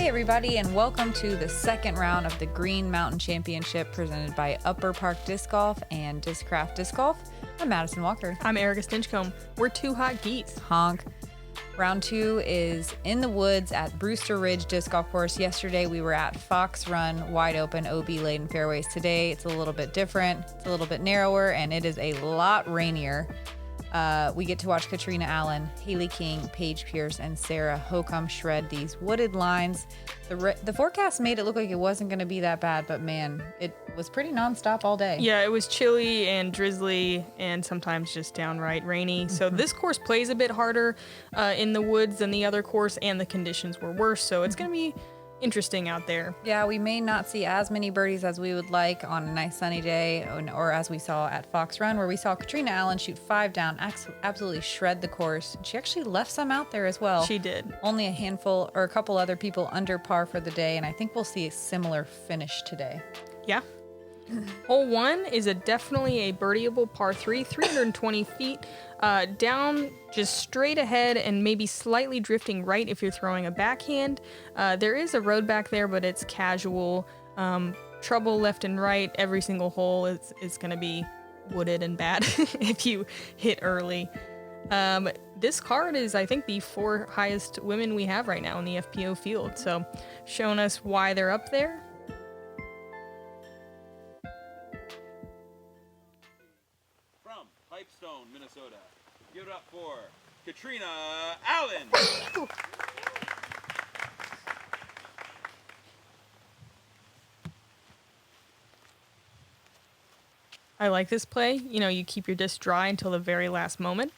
Hey everybody, and welcome to the second round of the Green Mountain Championship presented by Upper Park Disc Golf and Discraft Disc Golf. I'm Madison Walker. I'm Erika Stinchcomb. We're two hot geese. Honk. Round 2 is in the woods at Brewster Ridge Disc Golf Course. Yesterday we were at Fox Run, wide open OB laden fairways. Today it's a little bit different. It's a little bit narrower, and it is a lot rainier. We get to watch Catrina Allen, Hailey King, Paige Pierce, and Sarah Hokom shred these wooded lines. The forecast made it look like it wasn't going to be that bad, but man, it was pretty nonstop all day. Yeah, it was chilly and drizzly and sometimes just downright rainy. So this course plays a bit harder in the woods than the other course, and the conditions were worse. So it's going to be interesting out there. Yeah, we may not see as many birdies as we would like on a nice sunny day, or as we saw at Fox Run, where we saw Catrina Allen shoot 5 down, absolutely shred the course. She actually left some out there as well. She did. Only a handful or a couple other people under par for the day, and I think we'll see a similar finish today. Yeah. Hole 1 is definitely a birdieable par 3, 320 feet, down just straight ahead and maybe slightly drifting right if you're throwing a backhand. There is a road back there, but it's casual. Trouble left and right. Every single hole is going to be wooded and bad if you hit early. This card is, I think, the 4 highest women we have right now in the FPO field. So showing us why they're up there. Pipestone, Minnesota. Give it up for Catrina Allen. I like this play. You know, you keep your disc dry until the very last moment.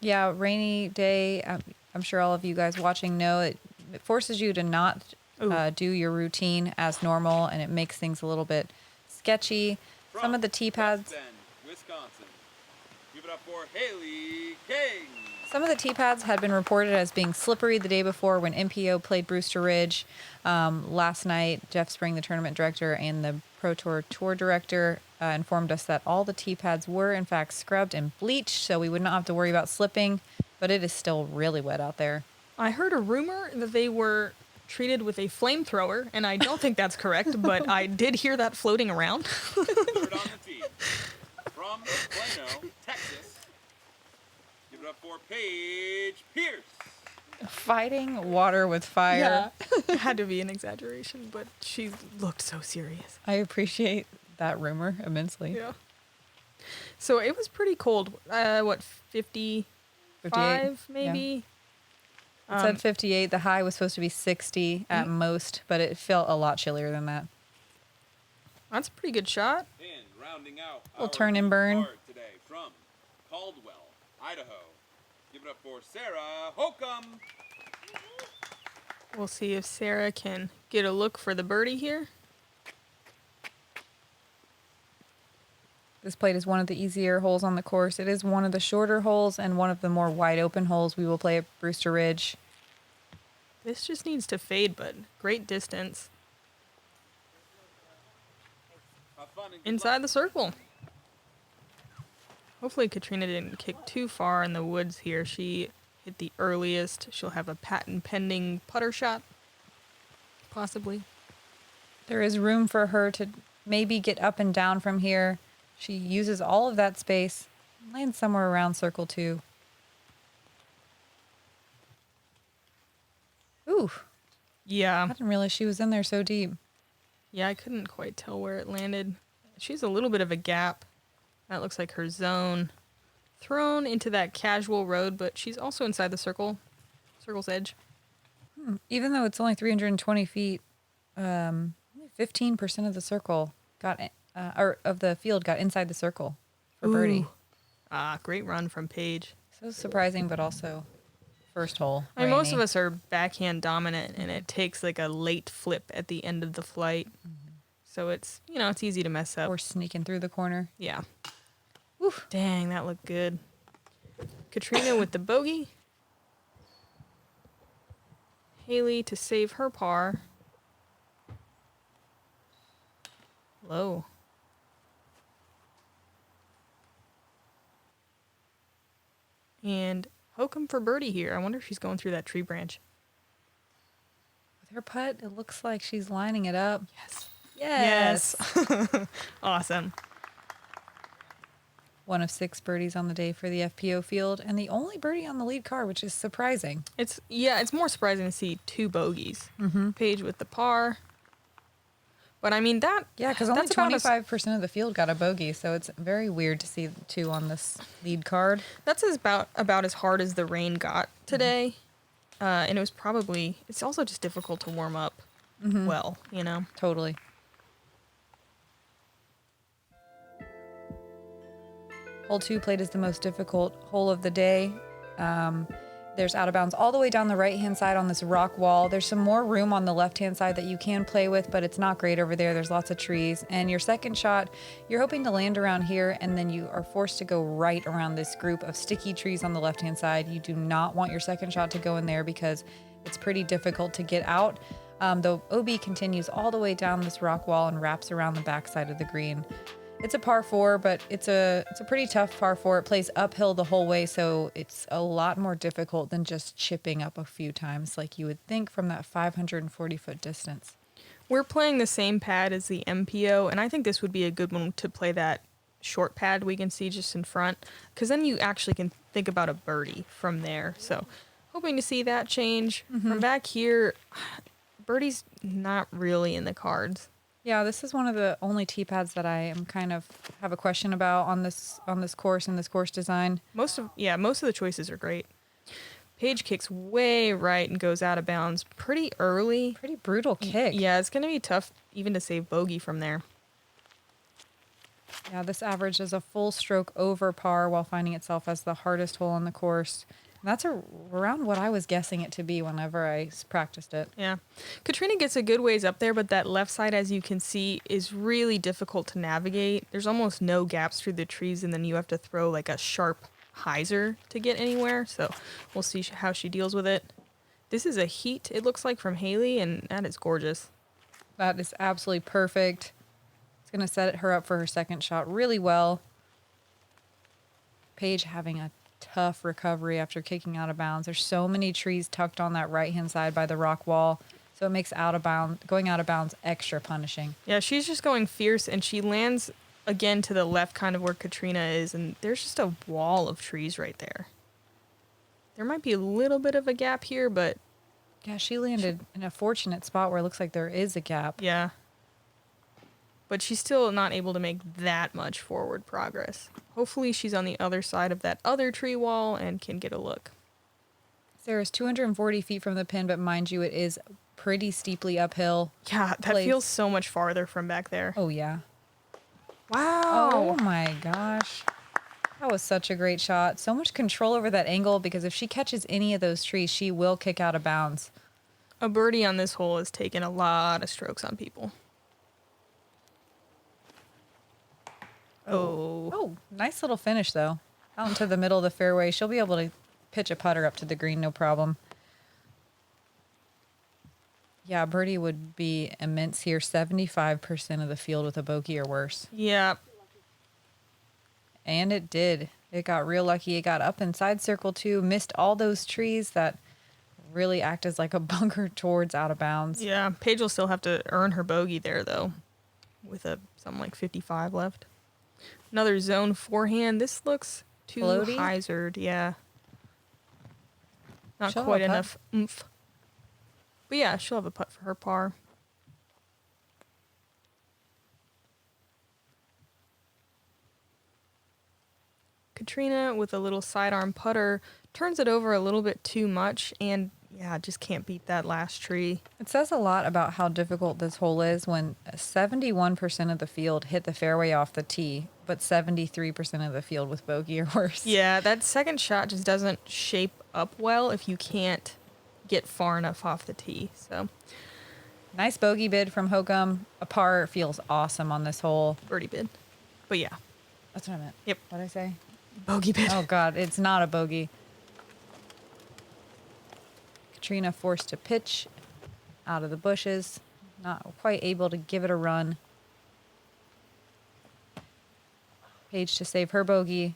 Yeah, rainy day. I'm sure all of you guys watching know it forces you to not do your routine as normal, and it makes things a little bit sketchy. From Some of the tee pads. Wisconsin. Give it up for Hailey King. Some of the tee pads had been reported as being slippery the day before when MPO played Brewster Ridge. Last night, Jeff Spring, the tournament director, and the Pro Tour tour director informed us that all the tee pads were, in fact, scrubbed and bleached, so we would not have to worry about slipping, but it is still really wet out there. I heard a rumor that they were treated with a flamethrower, and I don't think that's correct, but I did hear that floating around. Put it on the tee. From Plano, Texas. Give it up for Paige Pierce. Fighting water with fire. Yeah, it had to be an exaggeration, but she looked so serious. I appreciate that rumor immensely. Yeah. So it was pretty cold. 55 58, maybe? Yeah. It said 58. The high was supposed to be 60 at most, but it felt a lot chillier than that. That's a pretty good shot. And rounding out We'll our turn and burn. card today from Caldwell, Idaho. Give it up for Sarah Hokom. We'll see if Sarah can get a look for the birdie here. This plate is one of the easier holes on the course. It is one of the shorter holes and one of the more wide open holes we will play at Brewster Ridge. This just needs to fade, but great distance. Have fun and good Inside luck. the circle. Hopefully Catrina didn't kick too far in the woods here. She hit the earliest. She'll have a patent pending putter shot, possibly. There is room for her to maybe get up and down from here. She uses all of that space, lands somewhere around circle 2. Ooh, I Yeah. didn't realize she was in there so deep. Yeah, I couldn't quite tell where it landed. She's a little bit of a gap. That looks like her zone. Thrown into that casual road, but she's also inside the circle's edge. Even though it's only 320 feet, 15% of the circle got, or of the field got inside the circle for birdie. Ah, great run from Paige. So surprising, but also first hole. I mean, most of rainy. us are backhand dominant, and it takes like a late flip at the end of the flight. So it's, it's easy to mess up. Or sneaking through the corner. Yeah. Oof. Dang, that looked good. Catrina with the bogey. Hailey to save her par. Low. And Hokom for birdie here. I wonder if she's going through that tree branch. With her putt, it looks like she's lining it up. Yes. Yes. Awesome. 1 of 6 birdies on the day for the FPO field, and the only birdie on the lead card, which is surprising. It's more surprising to see 2 bogeys. Mm-hmm. Paige with the par. But I mean that. Yeah, because only that's about as- 25% of the field got a bogey, so it's very weird to see 2 on this lead card. That's about as hard as the rain got today, and it's also just difficult to warm up well, you know. Totally. Hole 2 played as the most difficult hole of the day. There's out of bounds all the way down the right-hand side on this rock wall. There's some more room on the left-hand side that you can play with, but it's not great over there. There's lots of trees. And your second shot, you're hoping to land around here, and then you are forced to go right around this group of sticky trees on the left-hand side. You do not want your second shot to go in there because it's pretty difficult to get out. The OB continues all the way down this rock wall and wraps around the backside of the green. It's a par 4, but it's a pretty tough par 4. It plays uphill the whole way, so it's a lot more difficult than just chipping up a few times like you would think from that 540-foot distance. We're playing the same pad as the MPO, and I think this would be a good one to play that short pad we can see just in front, because then you actually can think about a birdie from there. So hoping to see that change. From back here, birdie's not really in the cards. Yeah, this is one of the only tee pads that I am kind of have a question about on this course and this course design. Most of the choices are great. Paige kicks way right and goes out of bounds pretty early. Pretty brutal kick. Yeah, it's going to be tough even to save bogey from there. Yeah, this average is a full stroke over par while finding itself as the hardest hole on the course. And that's around what I was guessing it to be whenever I practiced it. Yeah. Katrina gets a good ways up there, but that left side, as you can see, is really difficult to navigate. There's almost no gaps through the trees, and then you have to throw like a sharp hyzer to get anywhere. So we'll see how she deals with it. This is a heat, it looks like, from Hailey, and that is gorgeous. That is absolutely perfect. It's going to set her up for her second shot really well. Paige having a tough recovery after kicking out of bounds. There's so many trees tucked on that right-hand side by the rock wall, so it makes going out of bounds extra punishing. Yeah, she's just going fierce, and she lands again to the left, kind of where Katrina is, and there's just a wall of trees right there. There might be a little bit of a gap here, but... Yeah, she landed in a fortunate spot where it looks like there is a gap. Yeah. But she's still not able to make that much forward progress. Hopefully she's on the other side of that other tree wall and can get a look. Sarah's 240 feet from the pin, but mind you, it is pretty steeply uphill. Yeah, that feels so much farther from back there. Oh, yeah. Wow. Oh, my gosh. That was such a great shot. So much control over that angle, because if she catches any of those trees, she will kick out of bounds. A birdie on this hole has taken a lot of strokes on people. Oh, nice little finish, though. Out into the middle of the fairway. She'll be able to pitch a putter up to the green, no problem. Yeah, birdie would be immense here. 75% of the field with a bogey or worse. Yeah. And it did. It got real lucky. It got up inside circle 2, missed all those trees that really act as like a bunker towards out of bounds. Yeah, Paige will still have to earn her bogey there, though, with something like 55 left. Another zone forehand. This looks too Floaty? hyzered. Yeah. Not She'll quite have a enough oomph. But yeah, she'll have a putt for her par. Katrina with a little sidearm putter turns it over a little bit too much, and yeah, just can't beat that last tree. It says a lot about how difficult this hole is when 71% of the field hit the fairway off the tee, but 73% of the field with bogey or worse. Yeah, that second shot just doesn't shape up well if you can't get far enough off the tee. So Nice bogey bid from Hokom. A par feels awesome on this hole. birdie bid. But yeah, That's what I meant. Yep. What did I say? bogey bid. Oh, God, it's not a bogey. Katrina forced to pitch out of the bushes. Not quite able to give it a run. Paige to save her bogey.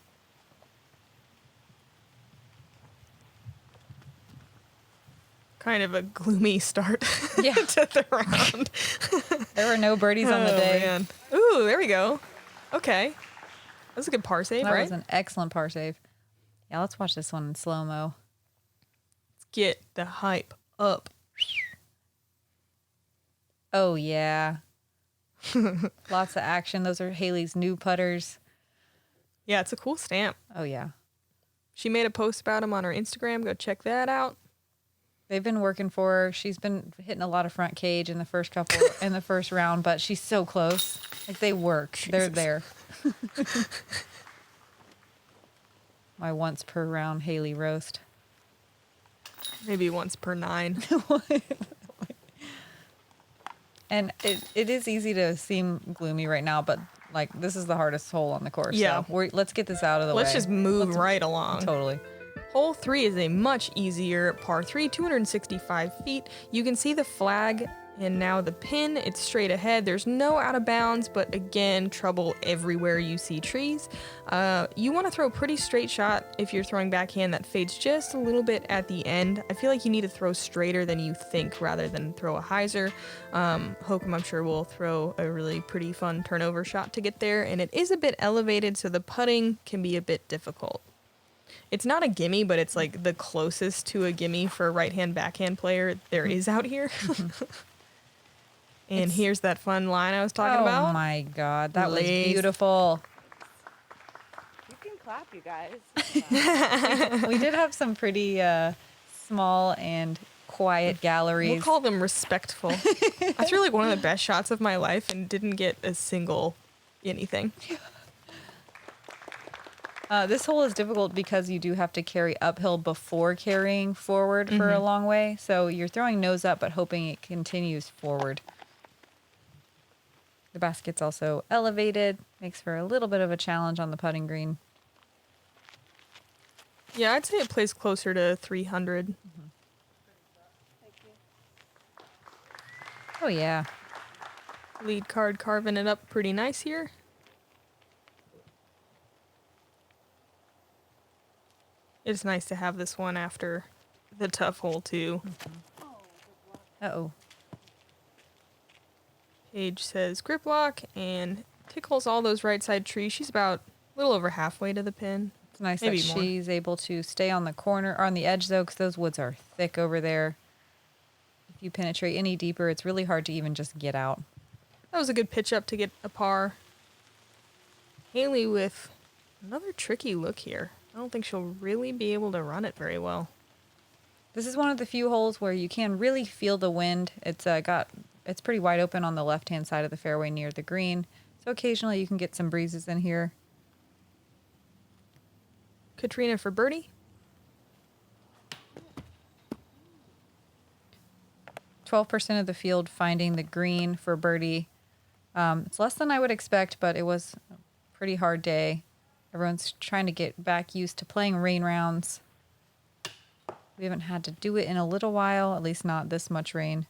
Kind of a gloomy start Yeah. to the round. There were no birdies on the day. Man. Ooh, there we go. Okay. That was a good par save, That right? was an excellent par save. Yeah, let's watch this one in slow-mo. Let's get the hype up. Oh, yeah. Lots of action. Those are Hailey's new putters. Yeah, it's a cool stamp. Oh, yeah. She made a post about him on her Instagram. Go check that out. They've been working for her. She's been hitting a lot of front cage in the first round, but she's so close. Like, they work. They're there. My once per round Hailey roast. Maybe once per 9. And it is easy to seem gloomy right now, but like this is the hardest hole on the course. Yeah. So let's get this out of the way. Let's just move right along. Totally. Hole 3 is a much easier par 3, 265 feet. You can see the flag and now the pin. It's straight ahead. There's no out of bounds, but again, trouble everywhere you see trees. You want to throw a pretty straight shot if you're throwing backhand that fades just a little bit at the end. I feel like you need to throw straighter than you think rather than throw a hyzer. Hokom, I'm sure, will throw a really pretty fun turnover shot to get there, and it is a bit elevated, so the putting can be a bit difficult. It's not a gimme, but it's like the closest to a gimme for a right-hand backhand player there is out here. And here's that fun line I was talking about. Oh my God, that was Lace. beautiful. You can clap, you guys. We did have some pretty small and quiet galleries. We'll call them respectful. I threw like one of the best shots of my life and didn't get a single anything. This hole is difficult because you do have to carry uphill before carrying forward for a long way. So you're throwing nose up, but hoping it continues forward. The basket's also elevated, makes for a little bit of a challenge on the putting green. Yeah, I'd say it plays closer to 300. Oh, yeah. Lead card carving it up pretty nice here. It's nice to have this one after the tough hole, too. Uh-oh. Paige says grip lock and tickles all those right side trees. She's about a little over halfway to the pin. It's nice Maybe that more. she's able to stay on the corner, or on the edge, though, because those woods are thick over there. If you penetrate any deeper, it's really hard to even just get out. That was a good pitch up to get a par. Hailey with another tricky look here. I don't think she'll really be able to run it very well. This is one of the few holes where you can really feel the wind. It's pretty wide open on the left-hand side of the fairway near the green. So occasionally you can get some breezes in here. Catrina for birdie. 12% of the field finding the green for birdie. It's less than I would expect, but it was a pretty hard day. Everyone's trying to get back used to playing rain rounds. We haven't had to do it in a little while, at least not this much rain.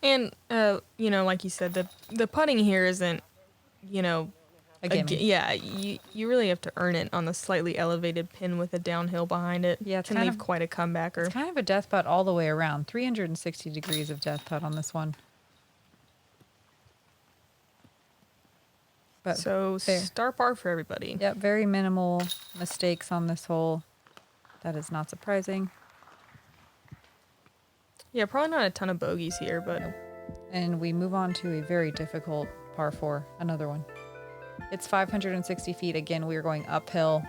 And, like you said, the putting here isn't, A gimme. yeah, you really have to earn it on the slightly elevated pin with a downhill behind it. Yeah, it's can kind leave of- quite a comebacker. It's kind of a death putt all the way around. 360 degrees of death putt on this one. But So fair. star par for everybody. Yep, very minimal mistakes on this hole. That is not surprising. Yeah, probably not a ton of bogeys here, but And we move on to a very difficult par 4, another one. It's 560 feet. Again, we are going uphill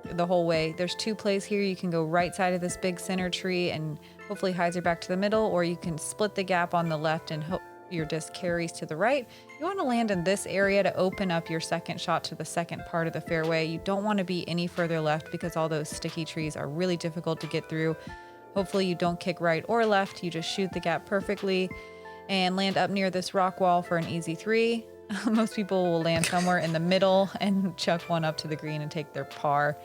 the whole way. There's 2 plays here. You can go right side of this big center tree and hopefully hyzer back to the middle, or you can split the gap on the left and hope your disc carries to the right. You want to land in this area to open up your second shot to the second part of the fairway. You don't want to be any further left because all those sticky trees are really difficult to get through. Hopefully you don't kick right or left. You just shoot the gap perfectly and land up near this rock wall for an easy 3. Most people will land somewhere in the middle and chuck one up to the green and take their par.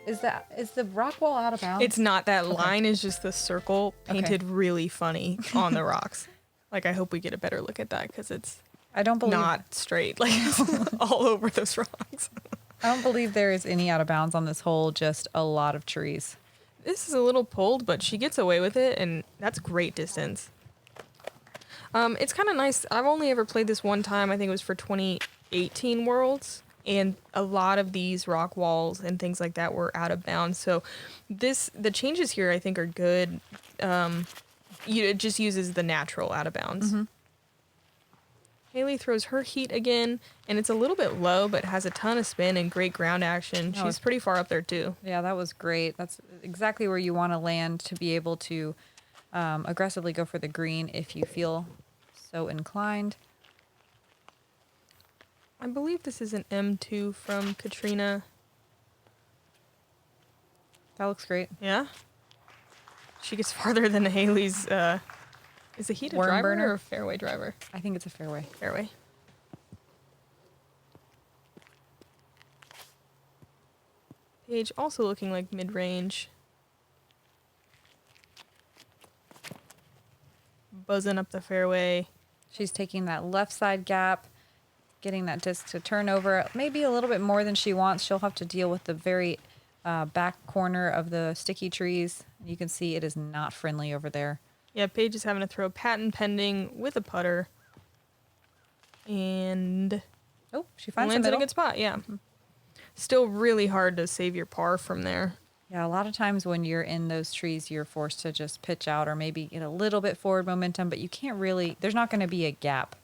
Is the rock wall out of bounds? it's not. That line is just the circle painted really funny on the rocks. Like, I hope we get a better look at that because it's I don't believe not straight. Like, it's all over those rocks. I don't believe there is any out of bounds on this hole, just a lot of trees. This is a little pulled, but she gets away with it, and that's great distance. It's kind of nice. I've only ever played this one time. I think it was for 2018 Worlds, and a lot of these rock walls and things like that were out of bounds. So the changes here I think are good. It just uses the natural out of bounds. Mm-hmm. Hailey throws her heat again, and it's a little bit low, but has a ton of spin and great ground action. Oh, She's pretty far up there, too. Yeah, that was great. That's exactly where you want to land to be able to aggressively go for the green if you feel so inclined. I believe this is an M2 from Catrina. That looks great. Yeah? She gets farther than Hailey's... Is the heat a Worm driver burner? or a fairway driver? I think it's a fairway. Fairway. Paige also looking like mid-range. Buzzing up the fairway. She's taking that left side gap, getting that disc to turn over. Maybe a little bit more than she wants. She'll have to deal with the very back corner of the sticky trees. You can see it is not friendly over there. Yeah, Paige is having to throw patent pending with a putter. And oh, she finds lands the in a middle. good spot, yeah. Still really hard to save your par from there. Yeah, a lot of times when you're in those trees, you're forced to just pitch out or maybe get a little bit forward momentum, but you can't really, there's not going to be a gap.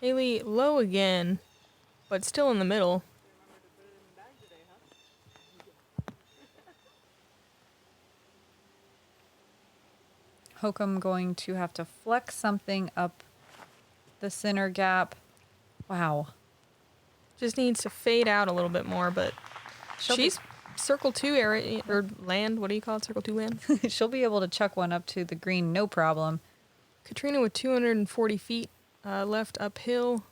Hailey low again, but still in the middle. Hokom going to have to flex something up the center gap. Wow. Just needs to fade out a little bit more, but she's circle 2 area, or land. What do you call it? Circle 2 land? She'll be able to chuck one up to the green, no problem. Catrina with 240 feet left uphill,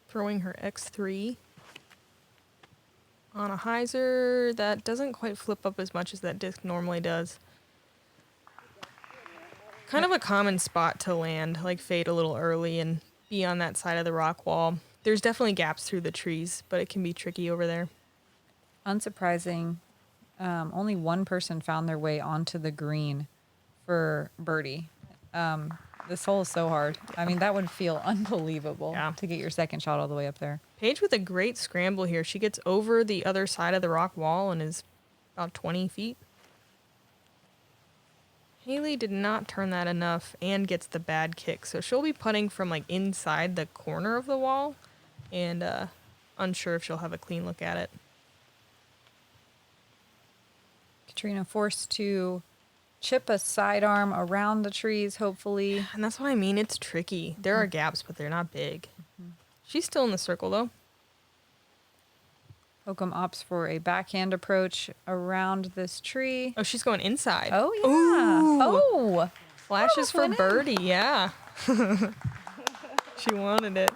throwing her X3. On a hyzer, that doesn't quite flip up as much as that disc normally does. Kind of a common spot to land, like fade a little early and be on that side of the rock wall. There's definitely gaps through the trees, but it can be tricky over there. Unsurprising, only one person found their way onto the green for birdie. This hole is so hard. I mean, that would feel unbelievable to get your second shot all the way up there. Paige with a great scramble here. She gets over the other side of the rock wall and is about 20 feet. Hailey did not turn that enough and gets the bad kick. So she'll be putting from like inside the corner of the wall and unsure if she'll have a clean look at it. Catrina forced to chip a sidearm around the trees, hopefully. And that's what I mean. It's tricky. There are gaps, but they're not big. Mm-hmm. She's still in the circle, though. Hokom opts for a backhand approach around this tree. Oh, she's going inside. Oh, yeah. Ooh. Oh. Flashes for birdie, yeah. She wanted it.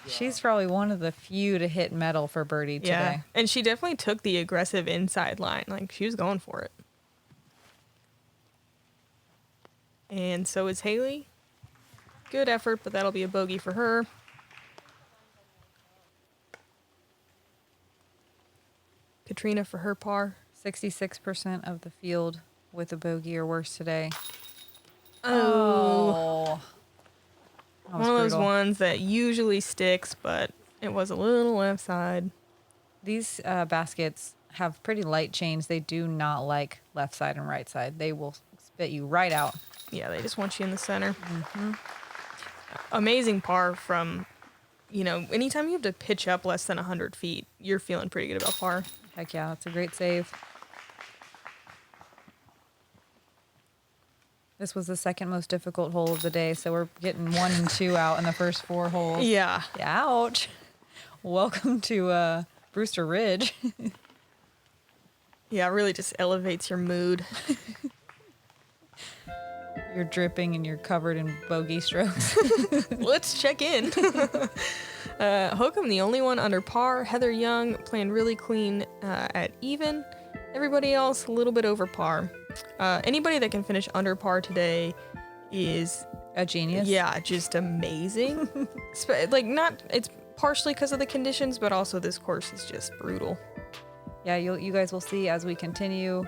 She's probably one of the few to hit metal for birdie today. Yeah, and she definitely took the aggressive inside line. Like, she was going for it. And so is Hailey. Good effort, but that'll be a bogey for her. Catrina for her par. 66% of the field with a bogey or worse today. Oh. That was one of those brutal. ones that usually sticks, but it was a little left side. These baskets have pretty light chains. They do not like left side and right side. They will spit you right out. Yeah, they just want you in the center. Mm-hmm. Amazing par from, anytime you have to pitch up less than 100 feet, you're feeling pretty good about par. Heck yeah, that's a great save. This was the second most difficult hole of the day, so we're getting 1 and 2 out in the first 4 holes. Yeah. Ouch. Welcome to Brewster Ridge. Yeah, it really just elevates your mood. You're dripping and you're covered in bogey strokes. Let's check in. Hokom, the only one under par. Heather Young playing really clean at even. Everybody else a little bit over par. Anybody that can finish under par today is a genius. Yeah, just amazing. It's partially because of the conditions, but also this course is just brutal. Yeah, you guys will see as we continue.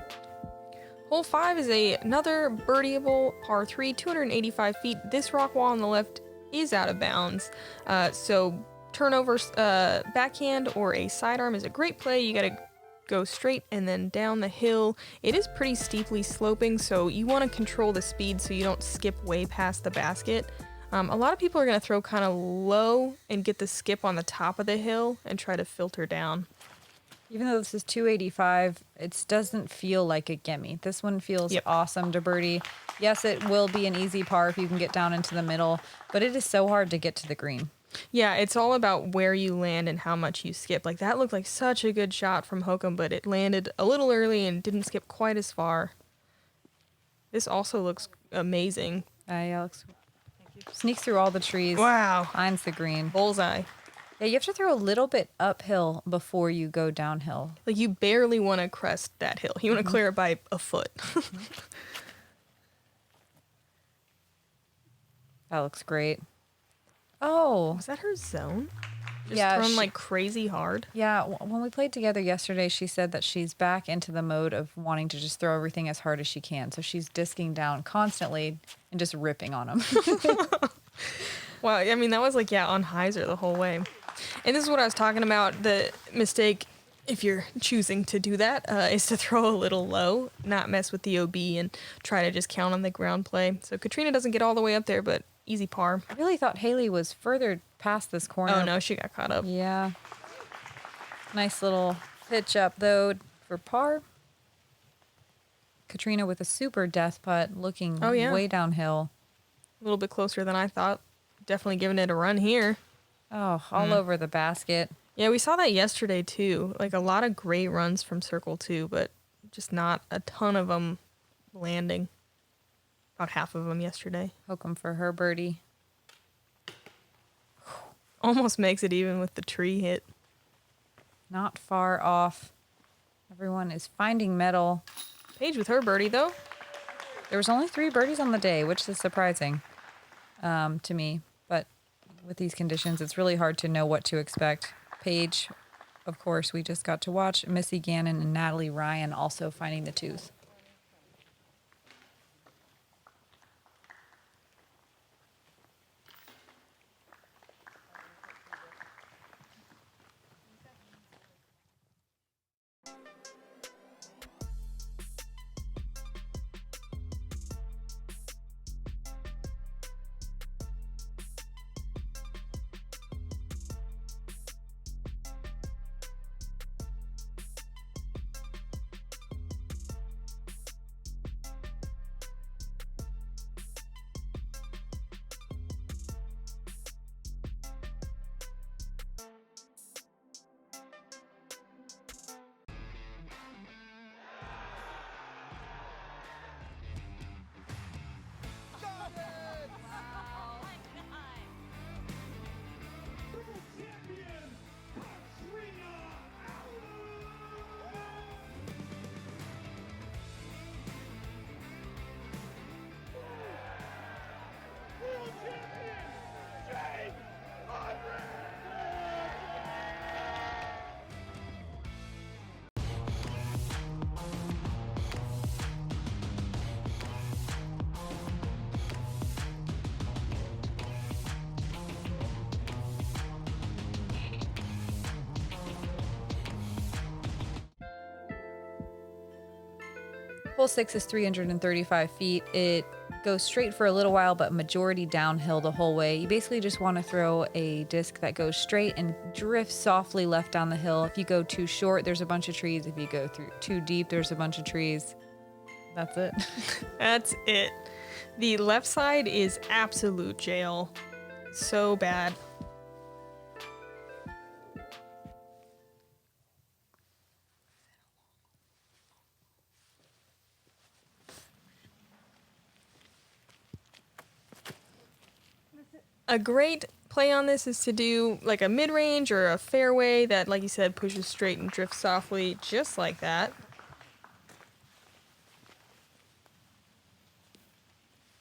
Hole 5 is another birdieable par 3, 285 feet. This rock wall on the left is out of bounds, so turnovers, backhand or a sidearm is a great play. You got to go straight and then down the hill. It is pretty steeply sloping, so you want to control the speed so you don't skip way past the basket. A lot of people are going to throw kind of low and get the skip on the top of the hill and try to filter down. Even though this is 285, it doesn't feel like a gimme. This one feels awesome to birdie. Yes, it will be an easy par if you can get down into the middle, but it is so hard to get to the green. Yeah, it's all about where you land and how much you skip. Like, that looked like such a good shot from Hokom, but it landed a little early and didn't skip quite as far. This also looks amazing. Yeah, looks. Sneaks through all the trees. Wow. Finds the green. Bullseye. Yeah, you have to throw a little bit uphill before you go downhill. Like, you barely want to crest that hill. You want to clear it by a foot. That looks great. Oh. Was that her zone? Just Yeah, thrown like crazy hard? Yeah, when we played together yesterday, she said that she's back into the mode of wanting to just throw everything as hard as she can. So she's disking down constantly and just ripping on them. Wow, I mean, that was like, on hyzer the whole way. And this is what I was talking about. The mistake, if you're choosing to do that, is to throw a little low, not mess with the OB, and try to just count on the ground play. So Catrina doesn't get all the way up there, but easy par. I really thought Hailey was further past this corner. Oh, no, she got caught up. Yeah. Nice little pitch up, though, for par. Catrina with a super death putt, looking way downhill. A little bit closer than I thought. Definitely giving it a run here. Oh, all over the basket. Yeah, we saw that yesterday, too. Like, a lot of great runs from Circle 2, but just not a ton of them landing. About half of them yesterday. Hokom for her birdie. Almost makes it even with the tree hit. Not far off. Everyone is finding metal. Paige with her birdie, though. There was only 3 birdies on the day, which is surprising to me. But with these conditions, it's really hard to know what to expect. Paige, of course, we just got to watch. Missy Gannon and Natalie Ryan also finding the 2s. Hole 6 is 335 feet. It goes straight for a little while, but majority downhill the whole way. You basically just want to throw a disc that goes straight and drifts softly left down the hill. If you go too short, there's a bunch of trees. If you go through too deep, there's a bunch of trees. That's it. That's it. The left side is absolute jail. So bad. A great play on this is to do like a mid-range or a fairway that, like you said, pushes straight and drifts softly, just like that.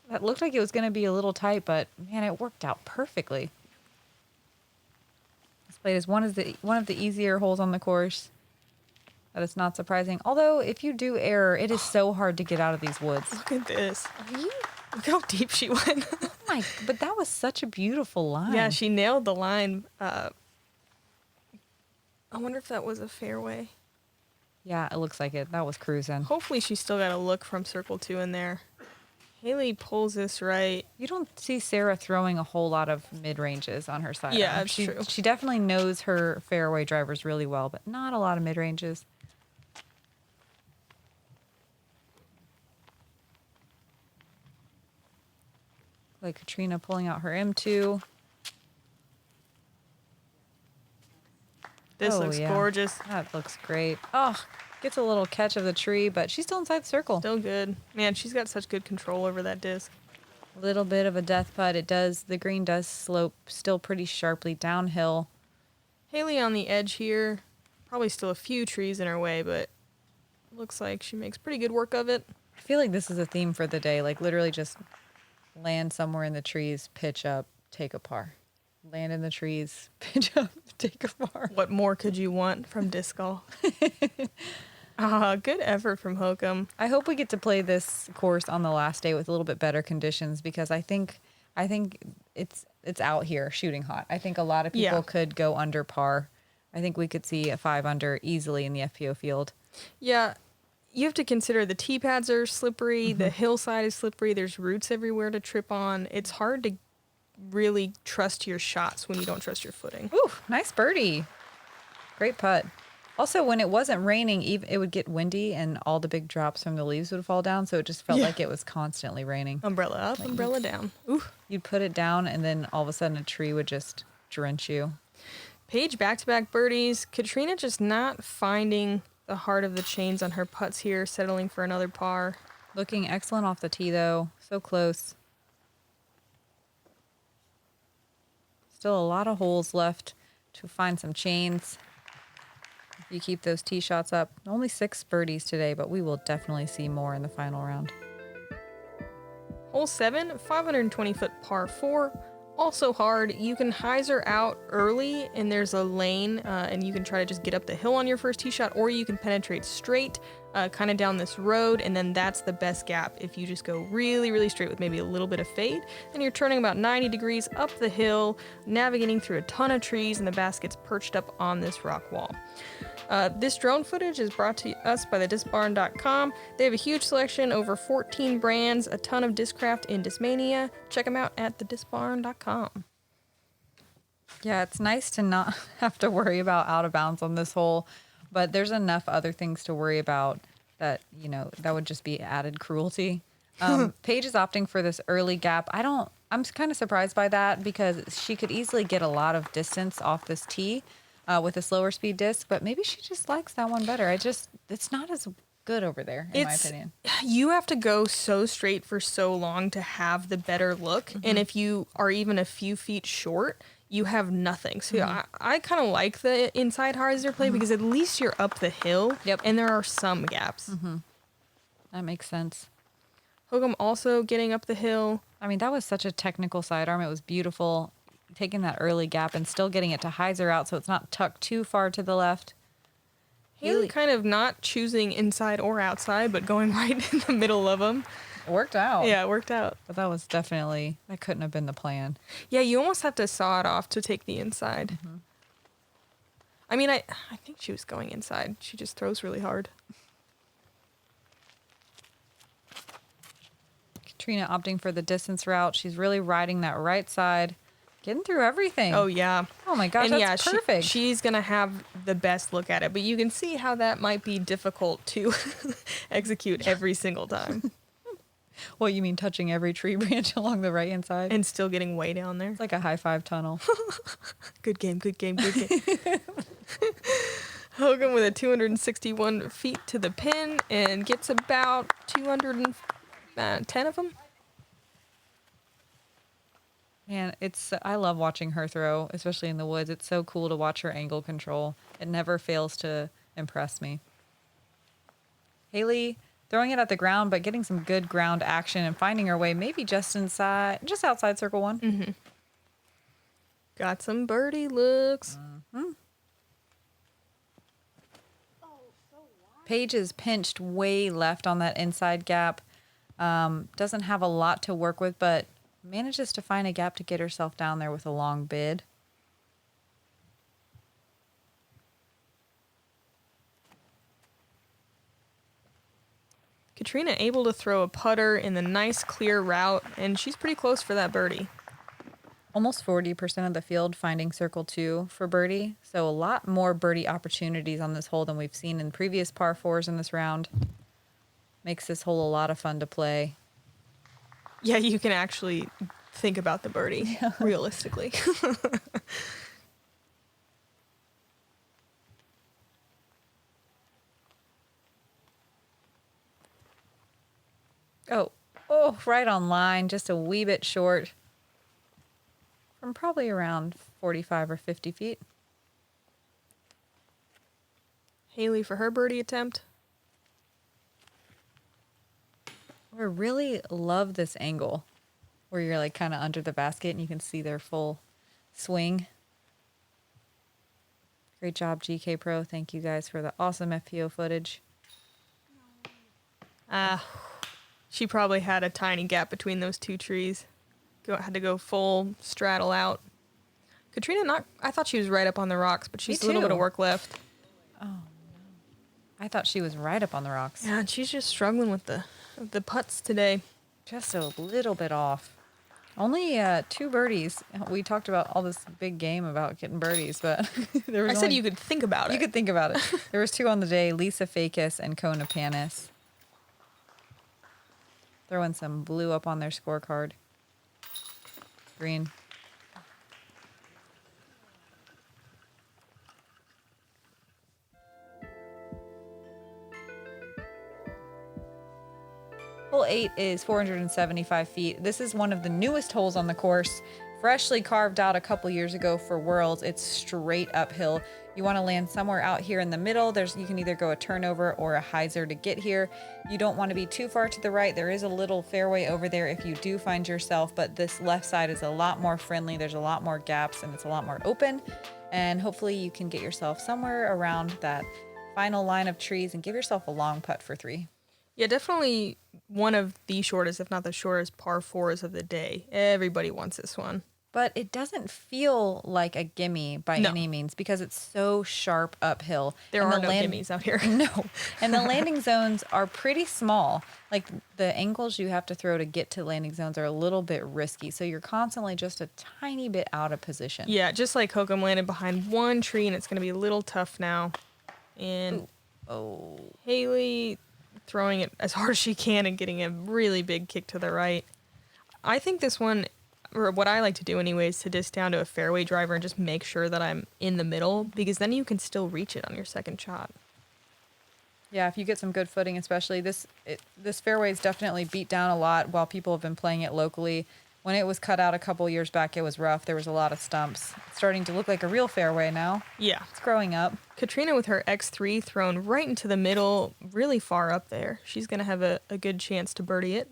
That looked like it was going to be a little tight, but man, it worked out perfectly. This played as one of the easier holes on the course. That is not surprising. Although, if you do error, it is so hard to get out of these woods. Look at this. Look how deep she went. But that was such a beautiful line. Yeah, she nailed the line. I wonder if that was a fairway. Yeah, it looks like it. That was cruising. Hopefully she still got a look from circle 2 in there. Hailey pulls this right. You don't see Sarah throwing a whole lot of mid-ranges on her side. Yeah, that's true. She definitely knows her fairway drivers really well, but not a lot of mid-ranges. Like Catrina pulling out her M2. This looks gorgeous. That looks great. Oh, gets a little catch of the tree, but she's still inside the circle. Still good. Man, she's got such good control over that disc. A little bit of a death putt. The green does slope still pretty sharply downhill. Hailey on the edge here. Probably still a few trees in her way, but looks like she makes pretty good work of it. I feel like this is a theme for the day. Like literally just land somewhere in the trees, pitch up, take a par. Land in the trees, pitch up, take a par. What more could you want from disc golf? Good effort from Hokom. I hope we get to play this course on the last day with a little bit better conditions because I think it's out here shooting hot. I think a lot of people could go under par. I think we could see a 5 under easily in the FPO field. Yeah, you have to consider the tee pads are slippery, the hillside is slippery, there's roots everywhere to trip on. It's hard to really trust your shots when you don't trust your footing. Ooh, nice birdie. Great putt. Also, when it wasn't raining, it would get windy and all the big drops from the leaves would fall down, so it just felt like it was constantly raining. Umbrella up, umbrella down. Ooh. You'd put it down, and then all of a sudden a tree would just drench you. Paige back-to-back birdies. Catrina just not finding the heart of the chains on her putts here, settling for another par. Looking excellent off the tee, though. So close. Still a lot of holes left to find some chains. If you keep those tee shots up. Only 6 birdies today, but we will definitely see more in the final round. Hole 7, 520-foot par 4. Also hard. You can hyzer out early, and there's a lane, and you can try to just get up the hill on your first tee shot, or you can penetrate straight, kind of down this road, and then that's the best gap. If you just go really, really straight with maybe a little bit of fade, then you're turning about 90 degrees up the hill, navigating through a ton of trees, and the basket's perched up on this rock wall. This drone footage is brought to us by the discbarn.com. They have a huge selection, over 14 brands, a ton of Discraft in Discmania. Check them out at thediscbarn.com. Yeah, it's nice to not have to worry about out of bounds on this hole, but there's enough other things to worry about that, that would just be added cruelty. Paige is opting for this early gap. I'm kind of surprised by that because she could easily get a lot of distance off this tee. With a slower speed disc, but maybe she just likes that one better. It's not as good over there, in my opinion. You have to go so straight for so long to have the better look, and if you are even a few feet short, you have nothing. So I kind of like the inside hyzer play because at least you're up the hill, and there are some gaps. That makes sense. Hokom also getting up the hill. I mean, that was such a technical sidearm. It was beautiful. Taking that early gap and still getting it to hyzer out so it's not tucked too far to the left. Hailey kind of not choosing inside or outside, but going right in the middle of them. It worked out. Yeah, it worked out. But that couldn't have been the plan. Yeah, you almost have to saw it off to take the inside. I mean, I think she was going inside. She just throws really hard. Catrina opting for the distance route. She's really riding that right side. Getting through everything. Oh, yeah. Oh, my gosh, that's perfect. She's going to have the best look at it, but you can see how that might be difficult to execute every single time. What, you mean touching every tree branch along the right-hand side? And still getting way down there. It's like a high-five tunnel. Good game, good game, good game. Hokom with a 261 feet to the pin and gets about 210 of them. Man, I love watching her throw, especially in the woods. It's so cool to watch her angle control. It never fails to impress me. Hailey throwing it at the ground, but getting some good ground action and finding her way maybe just outside circle 1. Got some birdie looks. Oh, so Paige is pinched way left on that inside gap. Doesn't have a lot to work with, but manages to find a gap to get herself down there with a long bid. Catrina able to throw a putter in the nice clear route, and she's pretty close for that birdie. Almost 40% of the field finding circle 2 for birdie. So a lot more birdie opportunities on this hole than we've seen in previous par 4s in this round. Makes this hole a lot of fun to play. Yeah, you can actually think about the birdie realistically. Oh, right on line, just a wee bit short. From probably around 45 or 50 feet. Hailey for her birdie attempt. I really love this angle where you're like kind of under the basket and you can see their full swing. Great job, Gkpro. Thank you guys for the awesome FPO footage. She probably had a tiny gap between those two trees. Had to go full straddle out. Catrina, I thought she was right up on the rocks, but she's a little bit of work left. Oh, no. I thought she was right up on the rocks. Yeah, and she's just struggling with the putts today. Just a little bit off. Only 2 birdies. We talked about all this big game about getting birdies, but I said you could think about it. You could think about it. There was 2 on the day, Lisa Fakis and Kona Panis. Throwing some blue up on their scorecard. Green. Hole 8 is 475 feet. This is one of the newest holes on the course. Freshly carved out a couple years ago for Worlds. It's straight uphill. You want to land somewhere out here in the middle. You can either go a turnover or a hyzer to get here. You don't want to be too far to the right. There is a little fairway over there if you do find yourself, but this left side is a lot more friendly. There's a lot more gaps and it's a lot more open. And hopefully you can get yourself somewhere around that final line of trees and give yourself a long putt for 3. Yeah, definitely one of the shortest, if not the shortest, par 4s of the day. Everybody wants this one. But it doesn't feel like a gimme by any means because it's so sharp uphill. There are no gimmies out here. No. And the landing zones are pretty small. Like the angles you have to throw to get to landing zones are a little bit risky. So you're constantly just a tiny bit out of position. Yeah, just like Hokom landed behind one tree and it's going to be a little tough now. And Hailey throwing it as hard as she can and getting a really big kick to the right. I think this one, or what I like to do anyway, is to disc down to a fairway driver and just make sure that I'm in the middle, because then you can still reach it on your second shot. Yeah, if you get some good footing, especially this fairway is definitely beat down a lot while people have been playing it locally. When it was cut out a couple years back, it was rough. There was a lot of stumps. It's starting to look like a real fairway now. Yeah. It's growing up. Catrina with her X3 thrown right into the middle, really far up there. She's going to have a good chance to birdie it.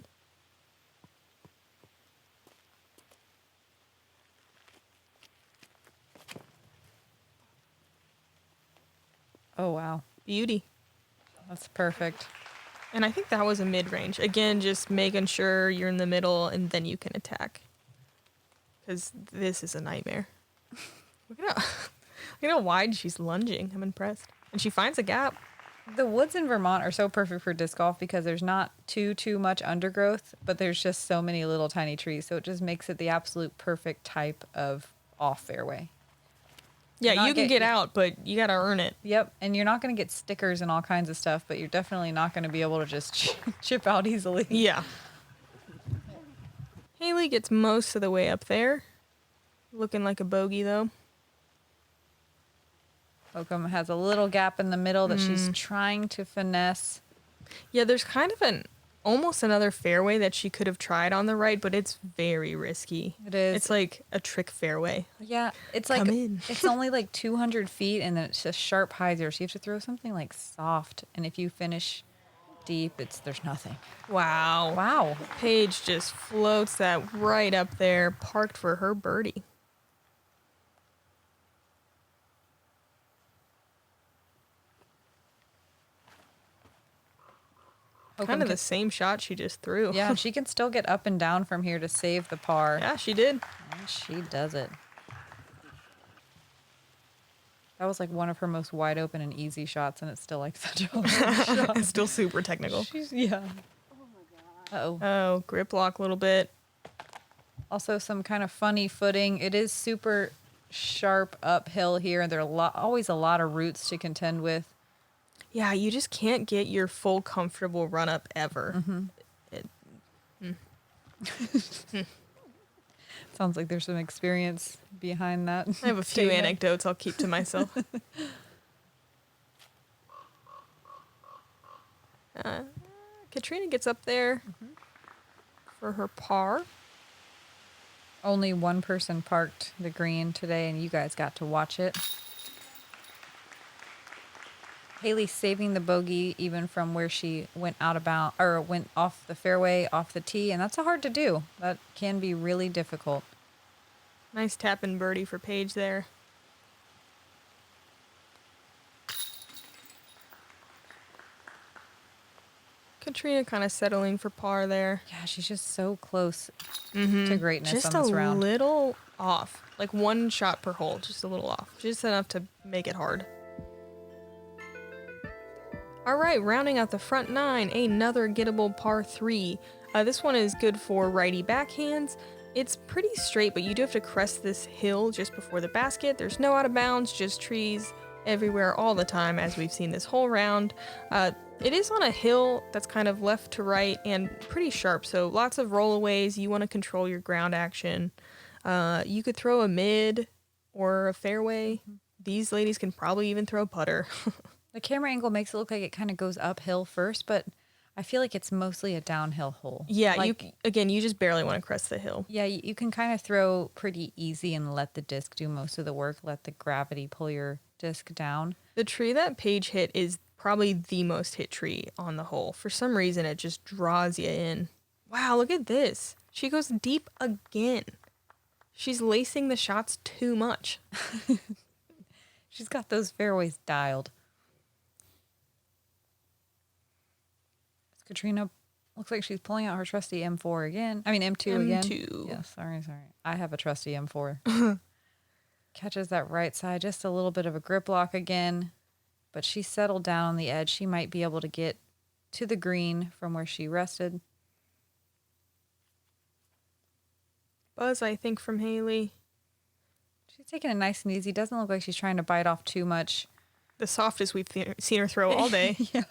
Oh, wow. Beauty. That's perfect. And I think that was a mid-range. Again, just making sure you're in the middle and then you can attack. Because this is a nightmare. Look at how wide she's lunging. I'm impressed. And she finds a gap. The woods in Vermont are so perfect for disc golf because there's not too much undergrowth, but there's just so many little tiny trees. So it just makes it the absolute perfect type of off fairway. Yeah, you can get out, but you got to earn it. Yep, and you're not going to get stickers and all kinds of stuff, but you're definitely not going to be able to just chip out easily. Yeah. Hailey gets most of the way up there. Looking like a bogey, though. Hokom has a little gap in the middle that she's trying to finesse. Yeah, there's kind of almost another fairway that she could have tried on the right, but it's very risky. It is. It's like a trick fairway. Yeah, it's like in. It's only like 200 feet, and then it's a sharp hyzer, so you have to throw something like soft. And if you finish deep, there's nothing. Wow. Wow. Paige just floats that right up there, parked for her birdie. Kind of the same shot she just threw. Yeah, she can still get up and down from here to save the par. Yeah, she did. And she does it. That was like one of her most wide open and easy shots, and it's still like such a hard shot. It's still super technical. Yeah. Uh-oh. Oh, grip lock a little bit. Also some kind of funny footing. It is super sharp uphill here, and there are always a lot of roots to contend with. Yeah, you just can't get your full comfortable run up ever. Sounds like there's some experience behind that. I have a few anecdotes I'll keep to myself. Catrina gets up there for her par. Only one person parked the green today, and you guys got to watch it. Hailey saving the bogey even from where she went went off the fairway, off the tee, and that's hard to do. That can be really difficult. Nice tap and birdie for Paige there. Catrina kind of settling for par there. Yeah, she's just so close to greatness Just on this a round. little off. Like one shot per hole, just a little off. Just enough to make it hard. All right, rounding out the front nine, another gettable par 3. This one is good for righty backhands. It's pretty straight, but you do have to crest this hill just before the basket. There's no out of bounds, just trees everywhere all the time, as we've seen this whole round. It is on a hill that's kind of left to right and pretty sharp, so lots of rollaways. You want to control your ground action. You could throw a mid or a fairway. These ladies can probably even throw putter. The camera angle makes it look like it kind of goes uphill first, but I feel like it's mostly a downhill hole. Yeah, like, you just barely want to crest the hill. Yeah, you can kind of throw pretty easy and let the disc do most of the work. Let the gravity pull your disc down. The tree that Paige hit is probably the most hit tree on the hole. For some reason, it just draws you in. Wow, look at this. She goes deep again. She's lacing the shots too much. She's got those fairways dialed. Catrina looks like she's pulling out her trusty M4 again. I mean, M2 again. M2. Yeah, sorry. I have a trusty M4. Catches that right side, just a little bit of a grip lock again. But she settled down on the edge. She might be able to get to the green from where she rested. Buzz, I think, from Hailey. She's taking it nice and easy. Doesn't look like she's trying to bite off too much. The softest we've seen her throw all day. Yeah.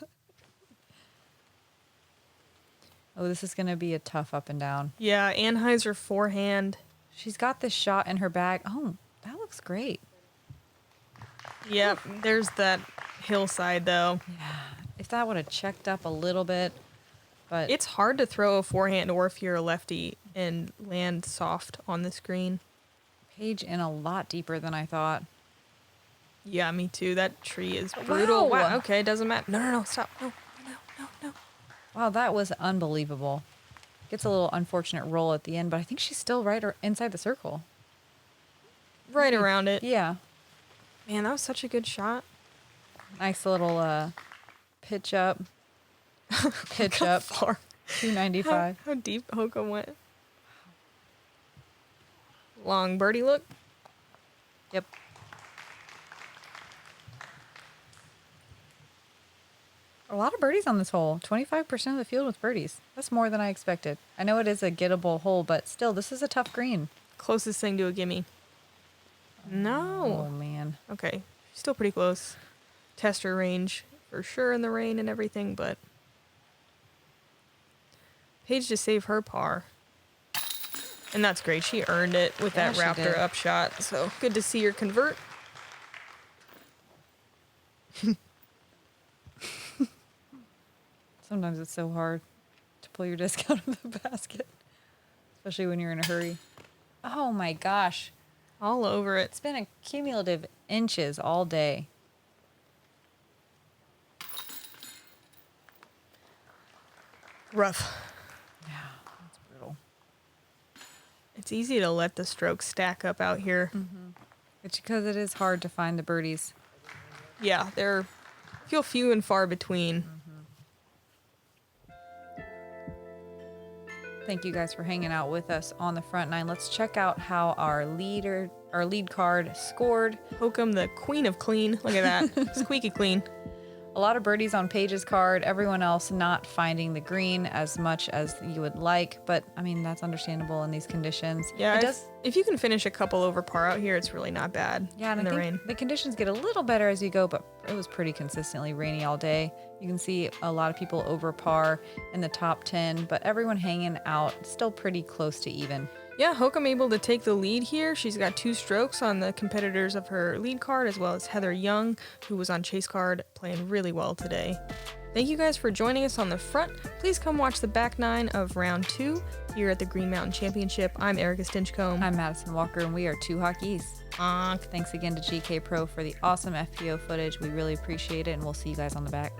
Oh, this is going to be a tough up and down. Yeah, Anheuser forehand. She's got this shot in her bag. Oh, that looks great. Yep, there's that hillside, though. Yeah. If that would have checked up a little bit, but... It's hard to throw a forehand or if you're a lefty and land soft on the screen. Paige in a lot deeper than I thought. Yeah, me too. That tree is brutal. Wow. Wow, okay, doesn't matter. No, stop. No. Wow, that was unbelievable. Gets a little unfortunate roll at the end, but I think she's still right or inside the circle. Right around it. Yeah. Man, that was such a good shot. Nice little pitch up. Pitch How up. far? 295. How deep Hokom went. Long birdie look. Yep. A lot of birdies on this hole. 25% of the field with birdies. That's more than I expected. I know it is a gettable hole, but still, this is a tough green. Closest thing to a gimme. No. Oh, man. Okay. Still pretty close. Tester range for sure in the rain and everything, but Paige just saved her par. And that's great. She earned it with that Yeah, she Raptor did. upshot. So good to see her convert. Sometimes it's so hard to pull your disc out of the basket, especially when you're in a hurry. Oh my gosh. All over it. It's been a cumulative inches all day. Rough. Yeah, that's brutal. It's easy to let the strokes stack up out here. It's because it is hard to find the birdies. Yeah, they're feel few and far between. Thank you guys for hanging out with us on the front nine. Let's check out how our lead card scored. Hokom, the queen of clean. Look at that. Squeaky clean. A lot of birdies on Paige's card. Everyone else not finding the green as much as you would like. But, I mean, that's understandable in these conditions. Yeah, if you can finish a couple over par out here, it's really not bad and in I the think rain. the conditions get a little better as you go, but it was pretty consistently rainy all day. You can see a lot of people over par in the top 10, but everyone hanging out still pretty close to even. Yeah, Hokom able to take the lead here. She's got 2 strokes on the competitors of her lead card, as well as Heather Young, who was on chase card, playing really well today. Thank you guys for joining us on the front. Please come watch the back 9 of round 2 here at the Green Mountain Championship. I'm Erika Stinchcomb. I'm Madison Walker, and we are 2 Hawk East. Thanks again to Gkpro for the awesome FPO footage. We really appreciate it, and we'll see you guys on the back.